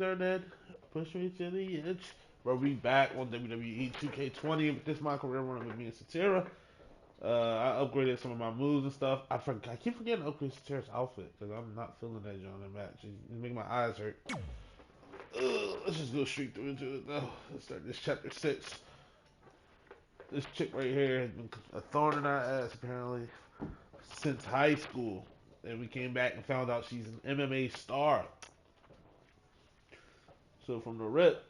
Internet, push me to the edge. Bro, we back on WWE 2K20 with this my career running with me and Satira. I upgraded some of my moves and stuff. I keep forgetting to upgrade Satira's outfit because I'm not feeling that John in match. It's making my eyes hurt. Let's just go straight through into it though. Let's start this chapter 6. This chick right here has been a thorn in our ass apparently since high school. And we came back and found out she's an MMA star. So from the rip,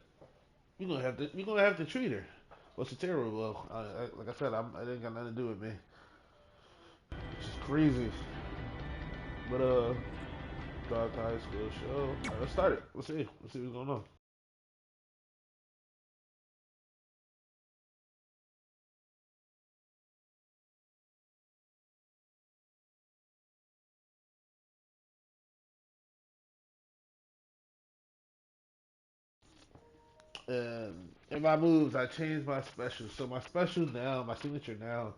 we're gonna have to treat her. Well, Satira, well, like I said, I didn't got nothing to do with me, which is crazy. But Dog High School show. All right, let's start it. Let's see. Let's see what's going on. And in my moves, I changed my special. So my special now, my signature now,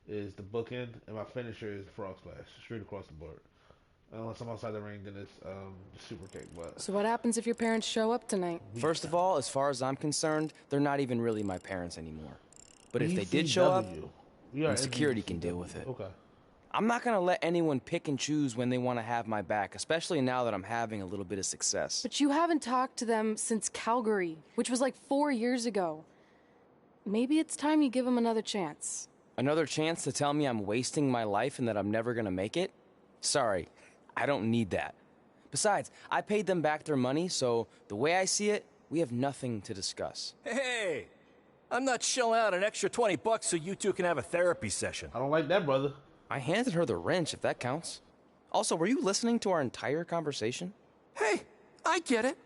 is the bookend, and my finisher is frog splash, straight across the board. Unless I'm outside the ring, then it's super kick. But So what happens if your parents show up tonight? First of all, as far as I'm concerned, they're not even really my parents anymore. But if they did show up, then security can deal with it. Okay. I'm not gonna let anyone pick and choose when they want to have my back, especially now that I'm having a little bit of success. But you haven't talked to them since Calgary, which was like 4 years ago. Maybe it's time you give them another chance. Another chance to tell me I'm wasting my life and that I'm never gonna make it? Sorry, I don't need that. Besides, I paid them back their money, so the way I see it, we have nothing to discuss. Hey, I'm not shelling out an extra $20 so you two can have a therapy session. I don't like that, brother. I handed her the wrench, if that counts. Also, were you listening to our entire conversation? Hey, I get it.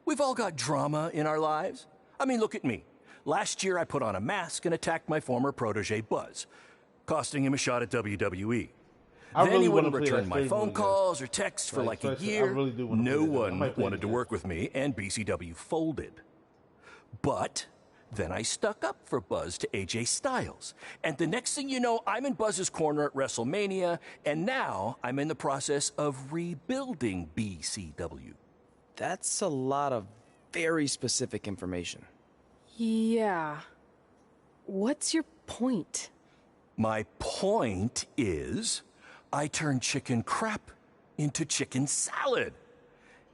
We've all got drama in our lives. I mean, look at me. Last year I put on a mask and attacked my former protege Buzz, costing him a shot at WWE. Then he wouldn't return my phone calls or texts for like a year. No one wanted to work with me, and BCW folded. But then I stuck up for Buzz to AJ Styles. And the next thing you know, I'm in Buzz's corner at WrestleMania, and now I'm in the process of rebuilding BCW. That's a lot of very specific information. Yeah. What's your point? My point is, I turned chicken crap into chicken salad.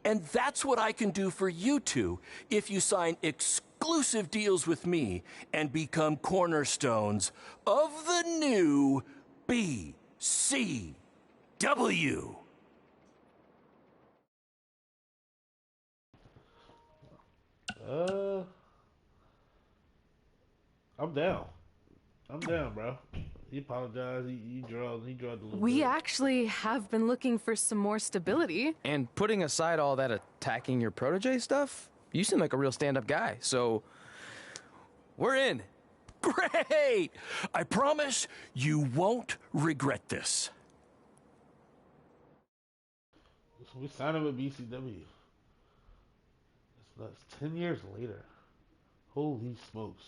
And that's what I can do for you two if you sign exclusive deals with me and become cornerstones of the new BCW. I'm down. I'm down, bro. He apologized. He drugged a little bit. We actually have been looking for some more stability. And putting aside all that attacking your protege stuff, you seem like a real stand-up guy, so we're in. Great! I promise you won't regret this. So we signed him with BCW. That's 10 years later. Holy smokes.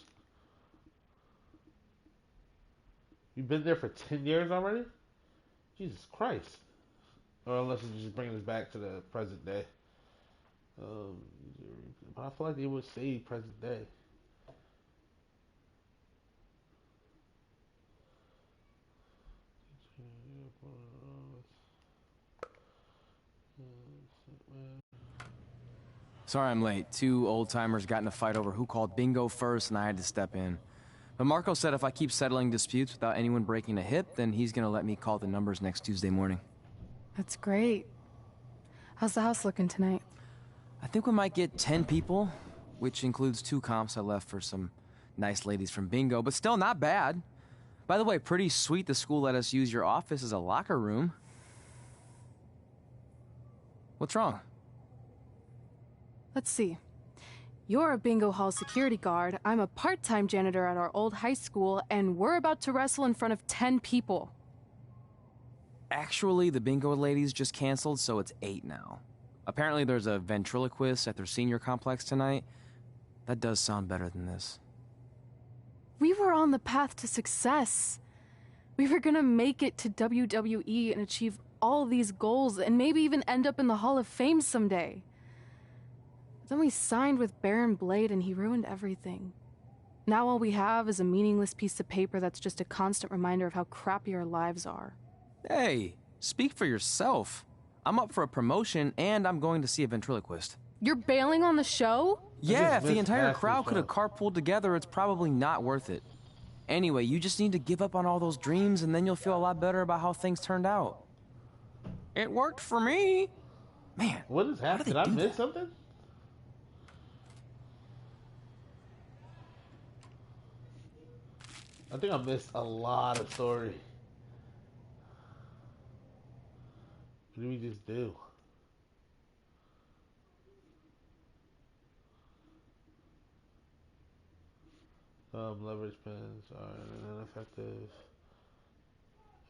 You've been there for 10 years already? Jesus Christ. Or unless it's just bringing us back to the present day. But I feel like they would say present day. Sorry I'm late. Two old-timers got in a fight over who called bingo first, and I had to step in. But Marco said if I keep settling disputes without anyone breaking a hip, then he's gonna let me call the numbers next Tuesday morning. That's great. How's the house looking tonight? I think we might get 10 people, which includes 2 comps I left for some nice ladies from bingo, but still not bad. By the way, pretty sweet the school let us use your office as a locker room. What's wrong? Let's see. You're a bingo hall security guard, I'm a part-time janitor at our old high school, and we're about to wrestle in front of 10 people. Actually, the bingo ladies just canceled, so it's 8 now. Apparently there's a ventriloquist at their senior complex tonight. That does sound better than this. We were on the path to success. We were gonna make it to WWE and achieve all these goals and maybe even end up in the Hall of Fame someday. Then we signed with Baron Blade and he ruined everything. Now all we have is a meaningless piece of paper that's just a constant reminder of how crappy our lives are. Hey, speak for yourself. I'm up for a promotion and I'm going to see a ventriloquist. You're bailing on the show? Yeah, if the entire crowd could have carpooled together, it's probably not worth it. Anyway, you just need to give up on all those dreams and then you'll feel a lot better about how things turned out. It worked for me. Man, What is happening? Did I miss something? I think I missed a lot of story. What did we just do? Leverage pins are ineffective.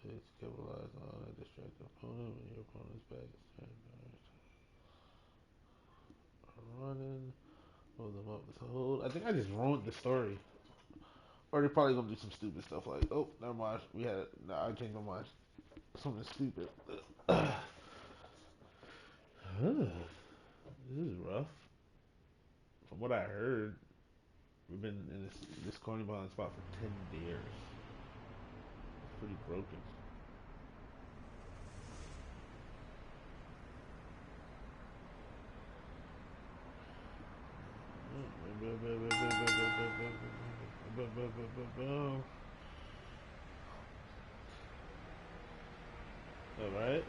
It's capitalized on a distracted opponent when your opponent's back is turned. Running. Hold them up with a hold. I think I just ruined the story. Or they're probably gonna do some stupid stuff like, oh, never mind. We had it. Nah, I changed my mind. Something stupid. This is rough. From what I heard, we've been in this corny behind spot for 10 years. It's pretty broken. All right.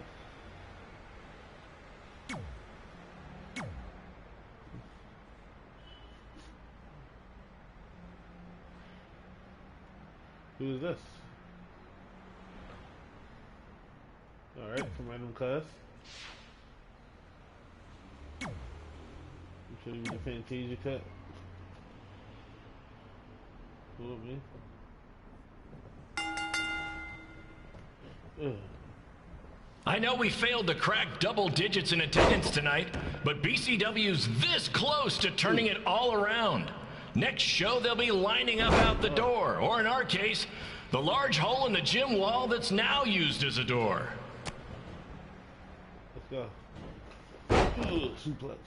Who is this? All right, some random cuss. You should have the Fantasia cut. Cool with me. Ugh. I know we failed to crack double digits in attendance tonight, but BCW's this close to turning it all around. Next show, they'll be lining up out the door, or in our case, the large hole in the gym wall that's now used as a door. Let's go. Ugh, suplex.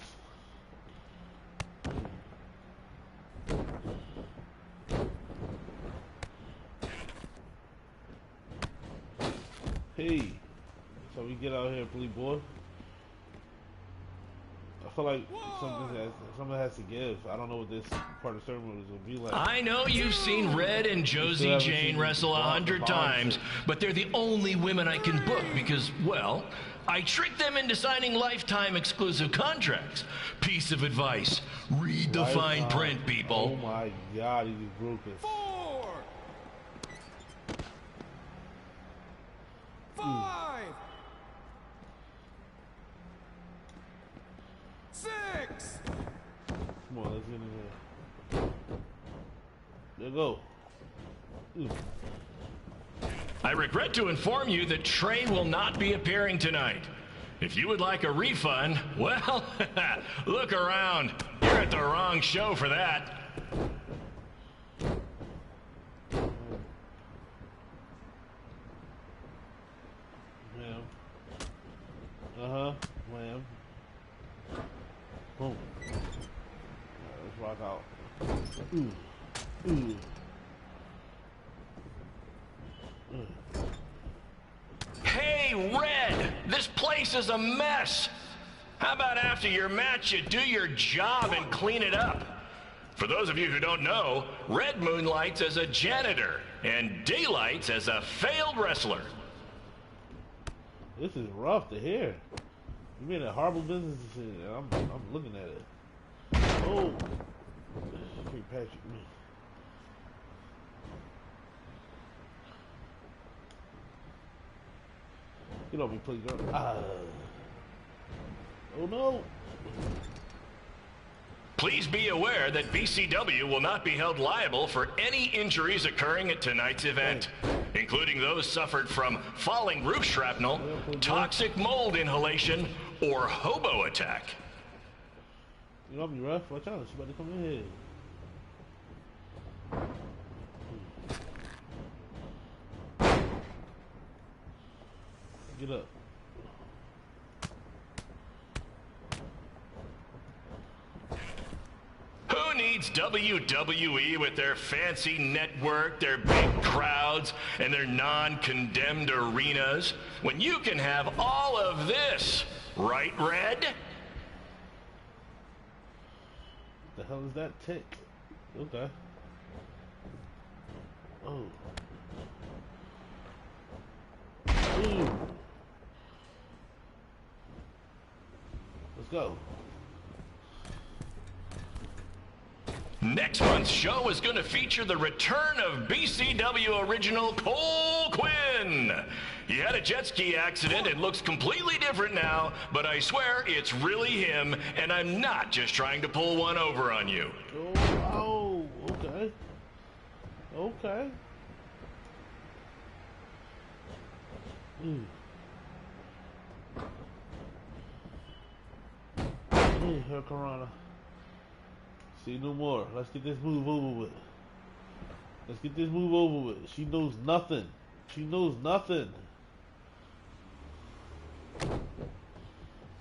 Hey, so we get out here and play ball. I feel like something has to give. I don't know what this part of the ceremony is going to be like. I know you've seen Red and Josie Jane wrestle 100 times, but they're the only women I can book because, well, I tricked them into signing lifetime exclusive contracts. Piece of advice: read the fine print, people. Oh my God, he just broke it. 4, 5, 6. Come on, let's get in there. There you go. I regret to inform you that Trey will not be appearing tonight. If you would like a refund, well, look around. You're at the wrong show for that. Wham. Uh-huh. Wham. Boom. Alright, let's rock out. Ooh. Ooh. Hey, Red! This place is a mess! How about after your match you do your job and clean it up? For those of you who don't know, Red moonlights as a janitor and daylights as a failed wrestler. This is rough to hear. You made a horrible business decision, and I'm looking at it. Oh. St. Patrick, me. Get off me, please, girl. Oh no. Please be aware that BCW will not be held liable for any injuries occurring at tonight's event, including those suffered from falling roof shrapnel, toxic mold inhalation, or hobo attack. You know, I'll be rough. Watch out. She's about to come in here. Get up. beats WWE with their fancy network, their big crowds, and their non-condemned arenas when you can have all of this, right, Red? The hell is that tick? Okay. Oh. Ooh. Let's go. Next month's show is going to feature the return of BCW original Cole Quinn. He had a jet ski accident and looks completely different now, but I swear it's really him, and I'm not just trying to pull one over on you. Oh, okay. Okay. Hey, Hurricanrana. See no more. Let's get this move over with. Let's get this move over with. She knows nothing. She knows nothing.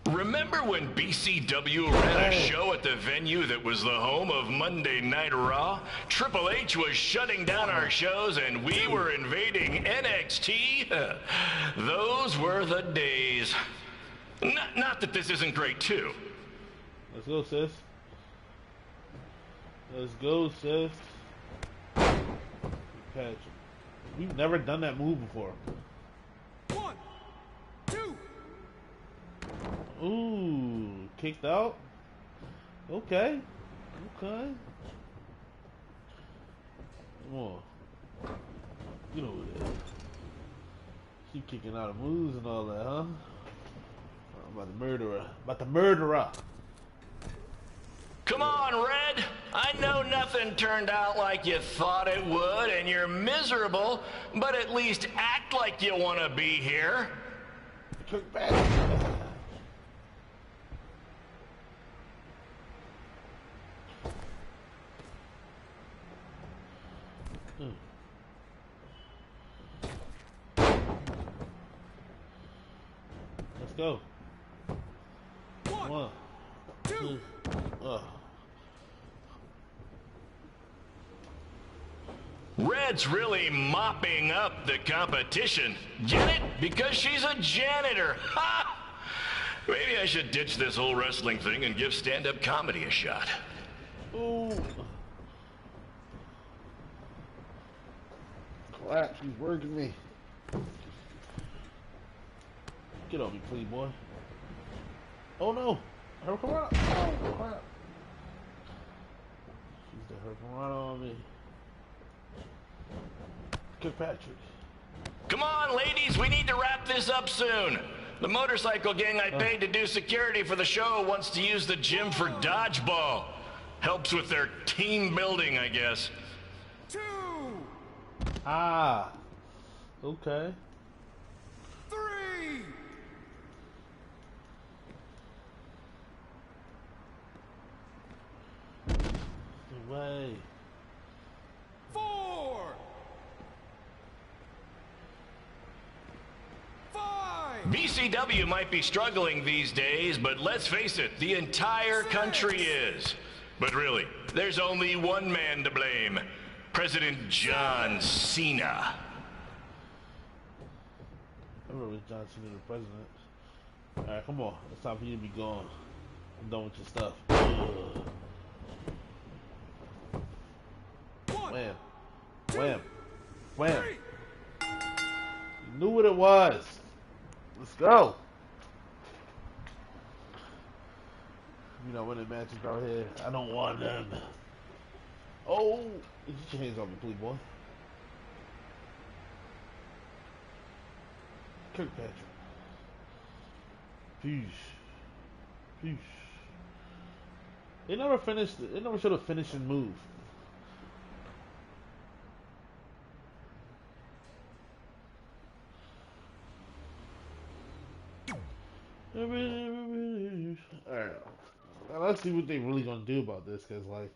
Remember when BCW ran a show at the venue that was the home of Monday Night Raw? Triple H was shutting down our shows and we were invading NXT? Those were the days. Not that this isn't great too. Let's go, sis. Let's go, sis. Patrick. We've never done that move before. 1, 2. Ooh, kicked out. Okay. Okay. Come on. Get over there. She kicking out of moves and all that, huh? I'm about to murder her. About to murder her. Come on, Red. I know nothing turned out like you thought it would, and you're miserable, but at least act like you want to be here. Kick back. Let's go. 1, 2. Red's really mopping up the competition. Get it? Because she's a janitor. Ha! Maybe I should ditch this whole wrestling thing and give stand-up comedy a shot. Ooh. Crap, she's working me. Get on me, please, boy. Oh no! Hurricanrana! Oh crap! She's the Hurricanrana on me. Kick Patrick. Come on, ladies, we need to wrap this up soon. The motorcycle gang I paid to do security for the show wants to use the gym for dodgeball. Helps with their team building, I guess. 2. Ah. Okay. 3. Way. 4. 5. BCW might be struggling these days, but let's face it, the entire country is. But really, there's only one man to blame. President John Cena. I remember John Cena the president. Alright, come on. It's time for you to be gone. I'm done with your stuff. Ugh. Wham. Wham. Wham. You knew what it was. Let's go. You know, winning matches out here. I don't want them. Oh. Get your hands off me, please, boy. Kirkpatrick. Peace. Peace. They never finished. They never showed a finishing move. Alright. Let's see what they really gonna do about this, cause like,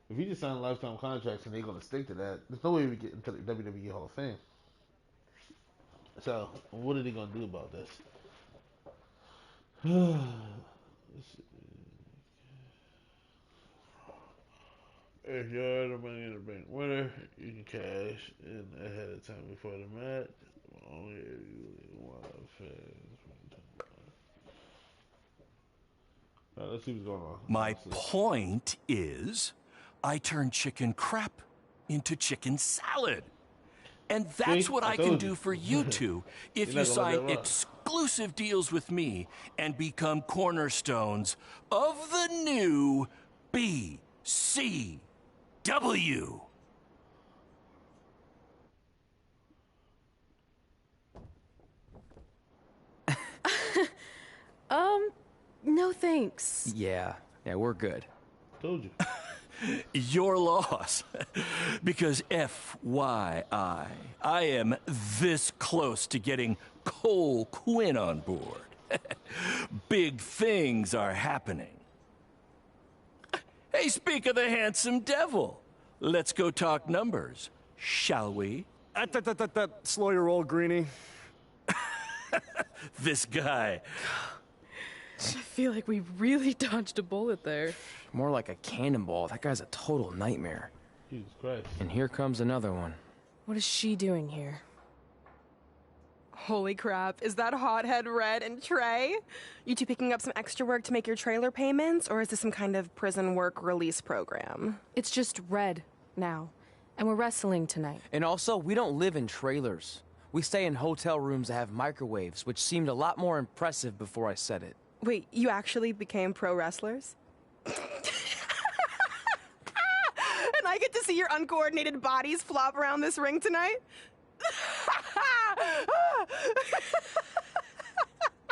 if you just sign lifetime contracts and they're gonna stick to that, there's no way we get into the WWE Hall of Fame. So, what are they gonna do about this? If you're the Money in the Bank winner, you can cash in ahead of time before the match. Only if you want fans. Alright, let's see what's going on. My point is, I turn chicken crap into chicken salad. And that's See? what I I can told do you. for you two if You're you not gonna let sign that rock. exclusive deals with me and become cornerstones of the new BCW. No thanks. Yeah, we're good. Told you. Your loss. Because FYI, I am this close to getting Cole Quinn on board. Big things are happening. Hey, speak of the handsome devil. Let's go talk numbers, shall we? Slow your roll, Greenie. This guy. I feel like we really dodged a bullet there. More like a cannonball. That guy's a total nightmare. Jesus Christ. And here comes another one. What is she doing here? Holy crap, is that hothead Red and Trey? You two picking up some extra work to make your trailer payments, or is this some kind of prison work release program? It's just Red now. And we're wrestling tonight. And also, we don't live in trailers. We stay in hotel rooms that have microwaves, which seemed a lot more impressive before I said it. Wait, you actually became pro wrestlers? And I get to see your uncoordinated bodies flop around this ring tonight?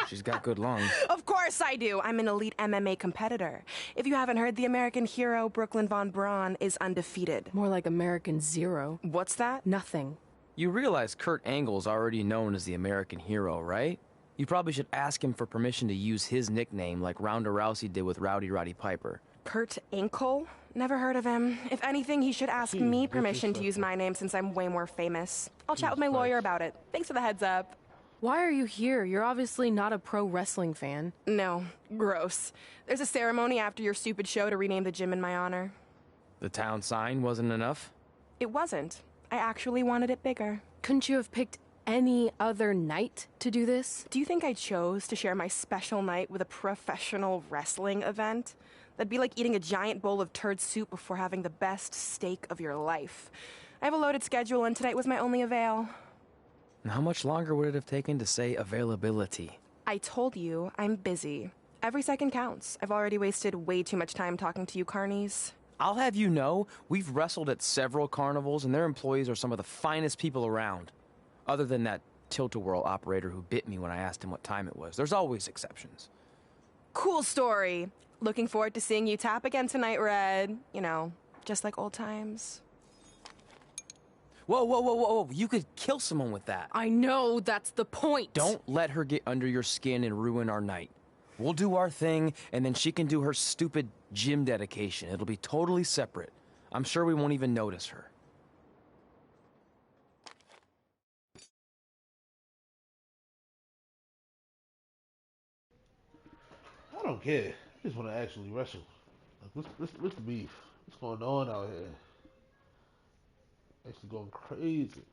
She's got good lungs. Of course I do. I'm an elite MMA competitor. If you haven't heard, the American hero Brooklyn Von Braun is undefeated. More like American Zero. What's that? Nothing. You realize Kurt Angle's already known as the American hero, right? You probably should ask him for permission to use his nickname like Ronda Rousey did with Rowdy Roddy Piper. Kurt Angle? Never heard of him. If anything, he should ask me permission to use my name since I'm way more famous. I'll chat with my lawyer about it. Thanks for the heads up. Why are you here? You're obviously not a pro wrestling fan. No, gross. There's a ceremony after your stupid show to rename the gym in my honor. The town sign wasn't enough? It wasn't. I actually wanted it bigger. Couldn't you have picked any other night to do this? Do you think I chose to share my special night with a professional wrestling event? That'd be like eating a giant bowl of turd soup before having the best steak of your life. I have a loaded schedule, and tonight was my only avail. And how much longer would it have taken to say availability? I told you, I'm busy. Every second counts. I've already wasted way too much time talking to you carnies. I'll have you know, we've wrestled at several carnivals, and their employees are some of the finest people around. Other than that tilt-a-whirl operator who bit me when I asked him what time it was. There's always exceptions. Cool story. Looking forward to seeing you tap again tonight, Red. You know, just like old times. Whoa. You could kill someone with that. I know, that's the point. Don't let her get under your skin and ruin our night. We'll do our thing, and then she can do her stupid gym dedication. It'll be totally separate. I'm sure we won't even notice her. I don't care. I just want to actually wrestle. Like, what's the beef? What's going on out here? Actually going crazy.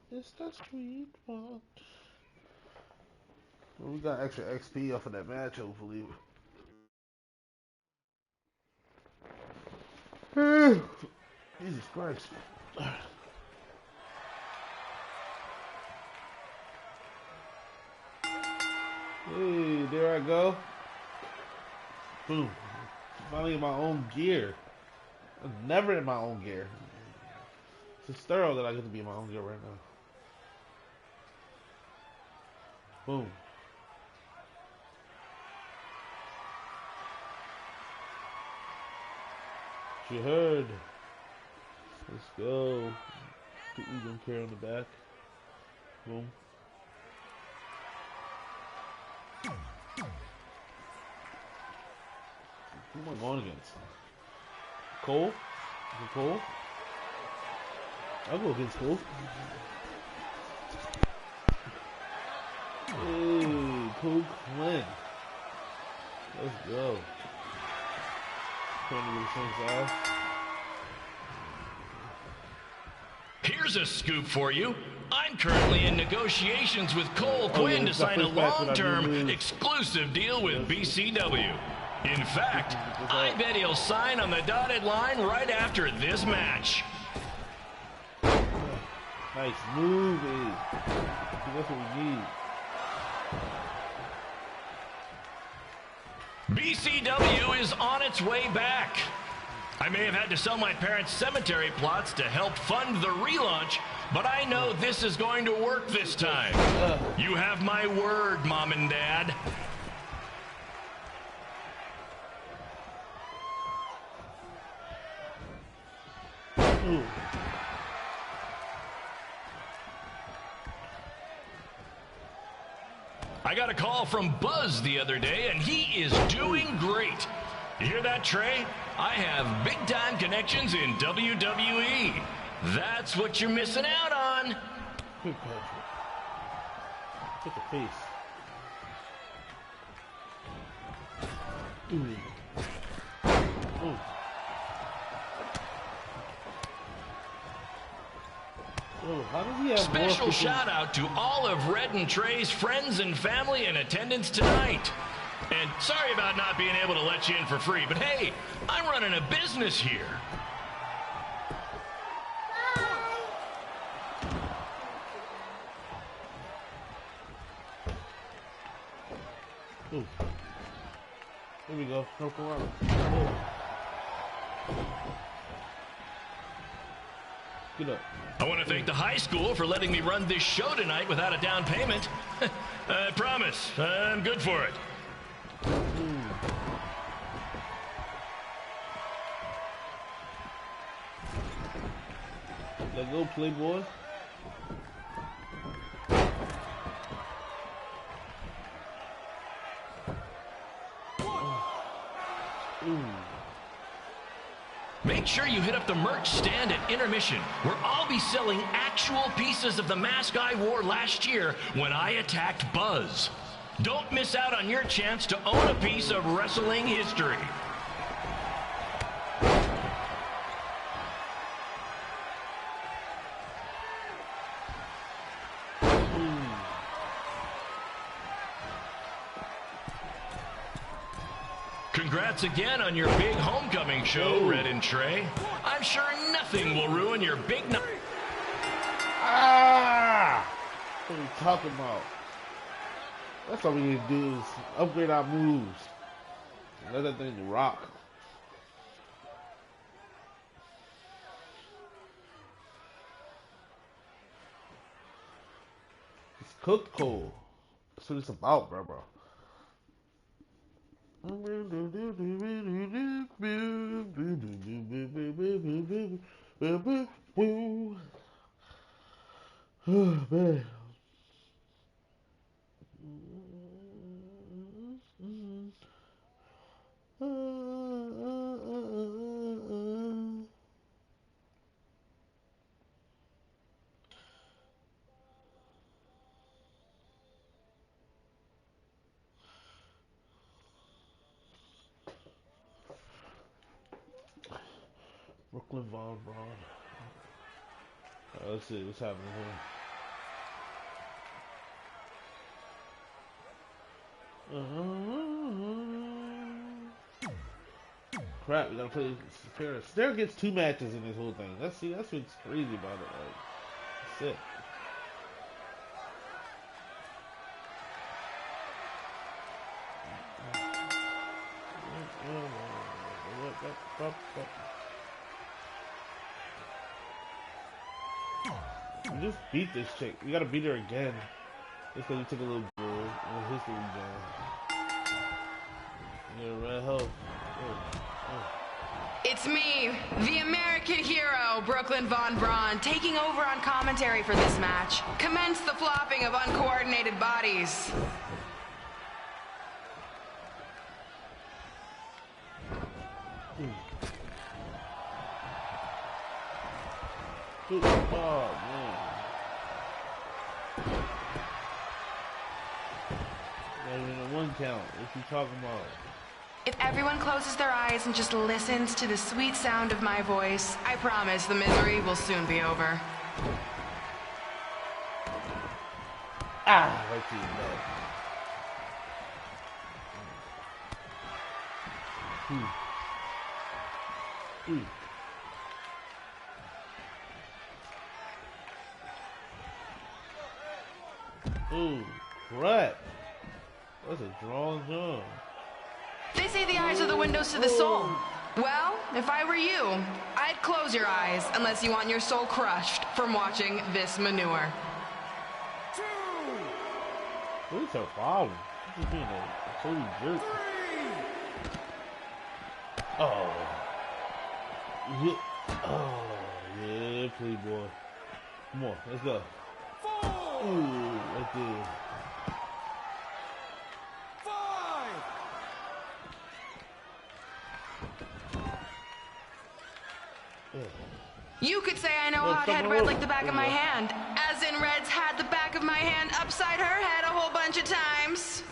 It's the sweet one. Well, we got extra XP off of that match, hopefully. Jesus Christ. Hey, there I go. Boom. Finally in my own gear. I'm never in my own gear. It's just thorough that I get to be in my own gear right now. Boom. She heard. Let's go. Put Edontcare on the back. Boom. Who am I going against? Cole? Is it Cole? I'll go against Cole. Hey, Cool Clint. Let's go. Trying to get things off. Here's a scoop for you. I'm currently in negotiations with Cole Quinn to sign a long-term exclusive deal with BCW. In fact, I bet he'll sign on the dotted line right after this match. Nice move, that's what we need. BCW is on its way back. I may have had to sell my parents' cemetery plots to help fund the relaunch, but I know this is going to work this time. You have my word, Mom and Dad. Ooh. I got a call from Buzz the other day, and he is doing great. You hear that, Trey? I have big-time connections in WWE. That's what you're missing out on. Good Patrick. Hit the face. Ooh. Ooh. Oh, how does he have Special shout out to all of Red and Trey's friends and family in attendance tonight. And sorry about not being able to let you in for free, but hey, I'm running a business here. Ooh. Here we go. No corner. Get up. I want to thank the high school for letting me run this show tonight without a down payment. I promise, I'm good for it. Let go, Playboy. Make sure you hit up the merch stand at intermission, where I'll be selling actual pieces of the mask I wore last year when I attacked Buzz. Don't miss out on your chance to own a piece of wrestling history. Congrats again on your big homecoming show, Red and Trey. I'm sure nothing will ruin your big night. Ah! What are you talking about? That's all we need to do is upgrade our moves. Let that thing rock. It's cooked cold. That's what it's about, bro. Oh, man. Brooklyn Von Braun. Let's see what's happening here. Crap, we gotta play Sarah. Sarah gets 2 matches in this whole thing. That's what's crazy about it. Like, that's it. We just beat this chick. We gotta beat her again. Just because we took a little history jam. Yeah, red health. It's me, the American hero, Brooklyn Von Braun, taking over on commentary for this match. Commence the flopping of uncoordinated bodies. Oh, man. count. What you talking about? If everyone closes their eyes and just listens to the sweet sound of my voice, I promise the misery will soon be over. Ah, right to your back. Ooh, crap. That's a drawn jump. They say the eyes are the windows to the soul. Well, if I were you, I'd close your eyes unless you want your soul crushed from watching this manure. What's her problem? She's being a total jerk. Oh. Yeah. Oh, yeah, playboy. Come on, let's go. Ooh, right there. 5. You could say I know hothead red like the back of my hand, as in Red's had the back of my hand upside her head a whole bunch of times.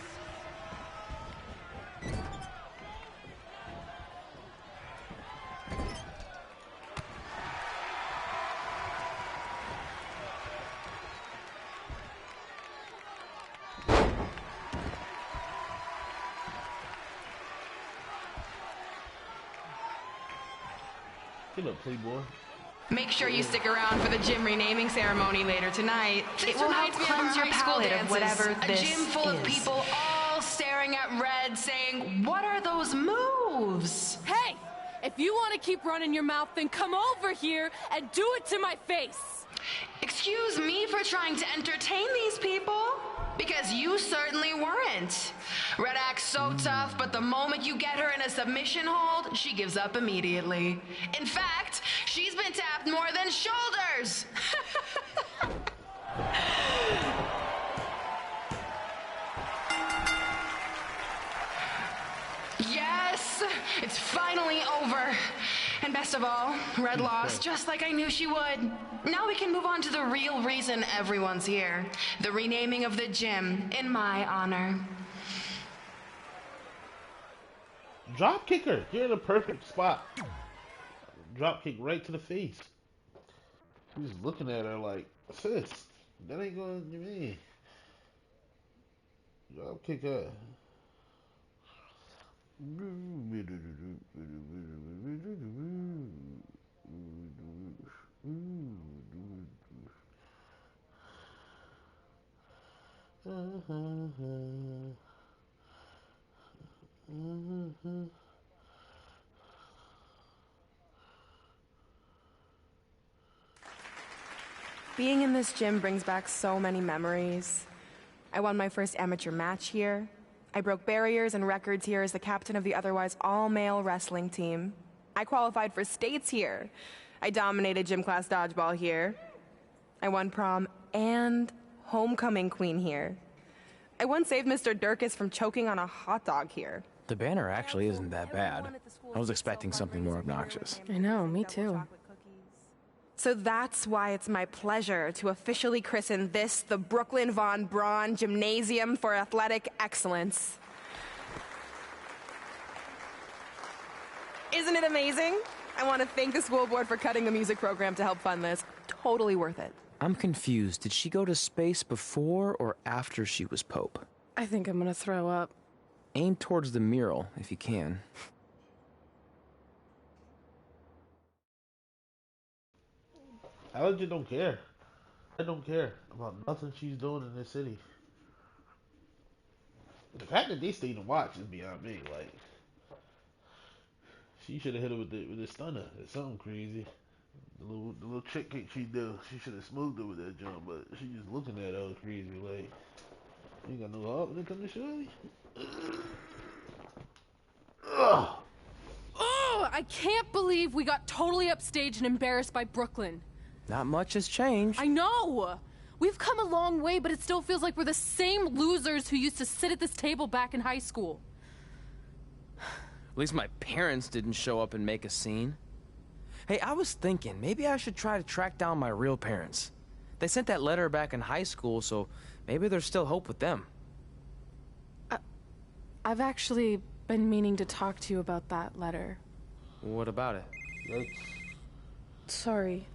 Get up, playboy. Make sure you stick around for the gym renaming ceremony later tonight. It will help cleanse your palate of whatever this is. A gym full of people all staring at Red saying, "What are those moves?" Hey! If you want to keep running your mouth, then come over here and do it to my face! Excuse me for trying to entertain these people? Because you certainly weren't. Red acts so tough, but the moment you get her in a submission hold, she gives up immediately. In fact, she's been tapped more than shoulders. Yes, it's finally over. And best of all, Red lost just like I knew she would. Now we can move on to the real reason everyone's here. The renaming of the gym in my honor. Drop kick her. You're in a perfect spot. Drop kick right to the face. He's looking at her like, sis, that ain't going to me. Drop kick her. Being in this gym brings back so many memories. I won my first amateur match here. I broke barriers and records here as the captain of the otherwise all-male wrestling team. I qualified for states here. I dominated gym class dodgeball here. I won prom and homecoming queen here. I once saved Mr. Durkis from choking on a hot dog here. The banner actually isn't that bad. I was expecting something more obnoxious. I know, me too. So that's why it's my pleasure to officially christen this the Brooklyn Von Braun Gymnasium for Athletic Excellence. Isn't it amazing? I want to thank the school board for cutting the music program to help fund this. Totally worth it. I'm confused. Did she go to space before or after she was Pope? I think I'm gonna throw up. Aim towards the mural, if you can. I legit don't care. I don't care about nothing she's doing in this city. The fact that they stayed to watch is beyond me. Like, she should have hit her with the stunner. It's something crazy. The little trick kick she do, she should have smoothed her with that jump, but she just looking at her crazy. Like, you ain't got no heart when it comes to shorty. Ugh. Oh, I can't believe we got totally upstaged and embarrassed by Brooklyn. Not much has changed. I know! We've come a long way, but it still feels like we're the same losers who used to sit at this table back in high school. At least my parents didn't show up and make a scene. Hey, I was thinking, maybe I should try to track down my real parents. They sent that letter back in high school, so maybe there's still hope with them. I've actually been meaning to talk to you about that letter. What about it? Sorry.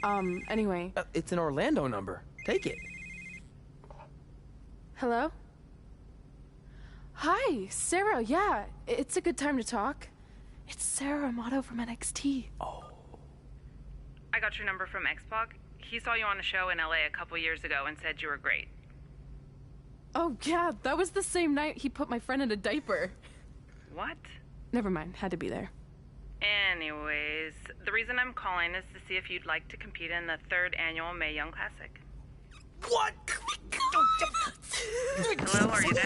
Anyway. It's an Orlando number. Take it. Hello? Hi, Sarah. Yeah, it's a good time to talk. It's Sarah Amato from NXT. Oh. I got your number from X-Pac. He saw you on a show in LA a couple years ago and said you were great. Oh, yeah, that was the same night he put my friend in a diaper. What? Never mind, had to be there. Anyways, the reason I'm calling is to see if you'd like to compete in the 3rd annual Mae Young Classic. What? Hello, are you there?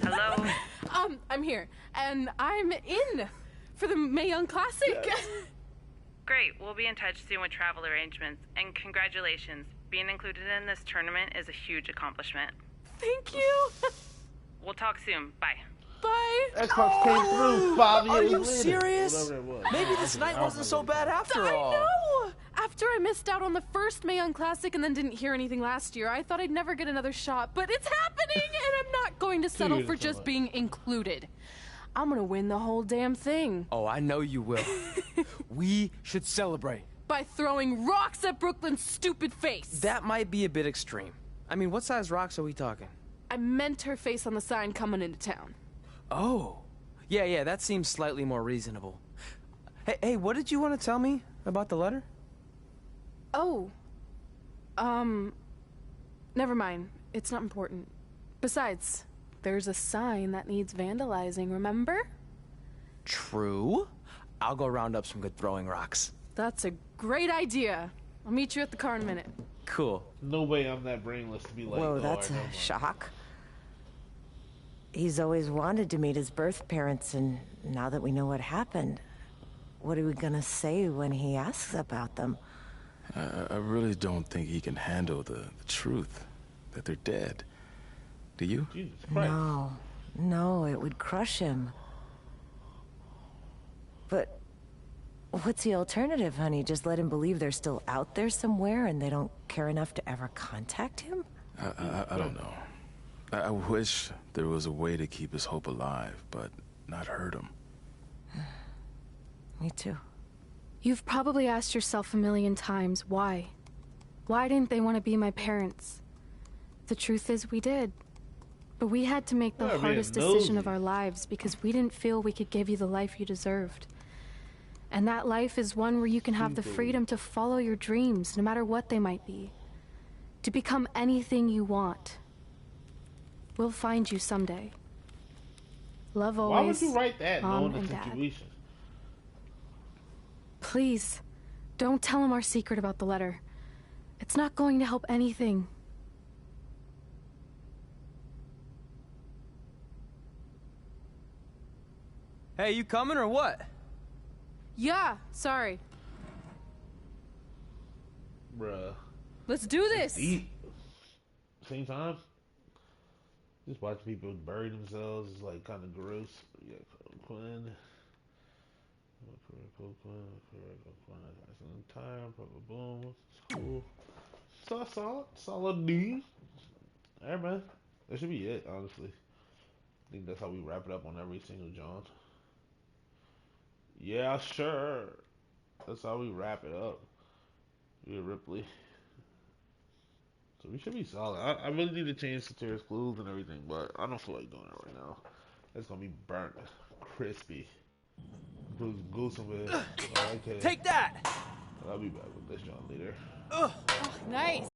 Hello? I'm here, and I'm in for the Mae Young Classic. Yes. Great, we'll be in touch soon with travel arrangements, and congratulations. Being included in this tournament is a huge accomplishment. Thank you. We'll talk soon. Bye. Bye. Xbox came through 5 years Are you later. serious? Whatever it was. Maybe this night wasn't so bad after all. I know! After I missed out on the first Mae Young Classic and then didn't hear anything last year, I thought I'd never get another shot, but it's happening, and I'm not going to settle for just being included. I'm gonna win the whole damn thing. Oh, I know you will. We should celebrate. By throwing rocks at Brooklyn's stupid face. That might be a bit extreme. I mean, what size rocks are we talking? I meant her face on the sign coming into town. Oh. Yeah, that seems slightly more reasonable. Hey, what did you want to tell me about the letter? Oh. Never mind. It's not important. Besides, there's a sign that needs vandalizing, remember? True. I'll go round up some good throwing rocks. That's a great idea. I'll meet you at the car in a minute. Cool. No way I'm that brainless to be like, Whoa, oh, that's I know a mine. shock. He's always wanted to meet his birth parents, and now that we know what happened, what are we gonna say when he asks about them? I really don't think he can handle the truth, that they're dead. Do you? Jesus Christ. No, it would crush him. But what's the alternative, honey? Just let him believe they're still out there somewhere and they don't care enough to ever contact him? I don't know. I wish there was a way to keep his hope alive, but not hurt him. Me too. You've probably asked yourself a million times, why? Why didn't they want to be my parents? The truth is, we did. But we had to make the hardest decision of our lives because we didn't feel we could give you the life you deserved. And that life is one where you can have the freedom to follow your dreams, no matter what they might be. To become anything you want. We'll find you someday. Love always. Why would you write that Mom knowing and the Dad. situation? Please, don't tell him our secret about the letter. It's not going to help anything. Hey, you coming or what? Yeah, sorry. Bruh. Let's do this. Eat. Same time. Just watching people bury themselves is like kind of gross. Yeah, Quinn. Boom. Cool. Solid news. Alright, man. That should be it, honestly. I think that's how we wrap it up on every single John. Yeah, sure. That's how we wrap it up. Yeah, Ripley. So we should be solid. I really need to change Satira's clues and everything, but I don't feel like doing it right now. It's gonna be burnt, crispy. Goose with. Okay. Take that! I'll be back with this John later. Oh, nice.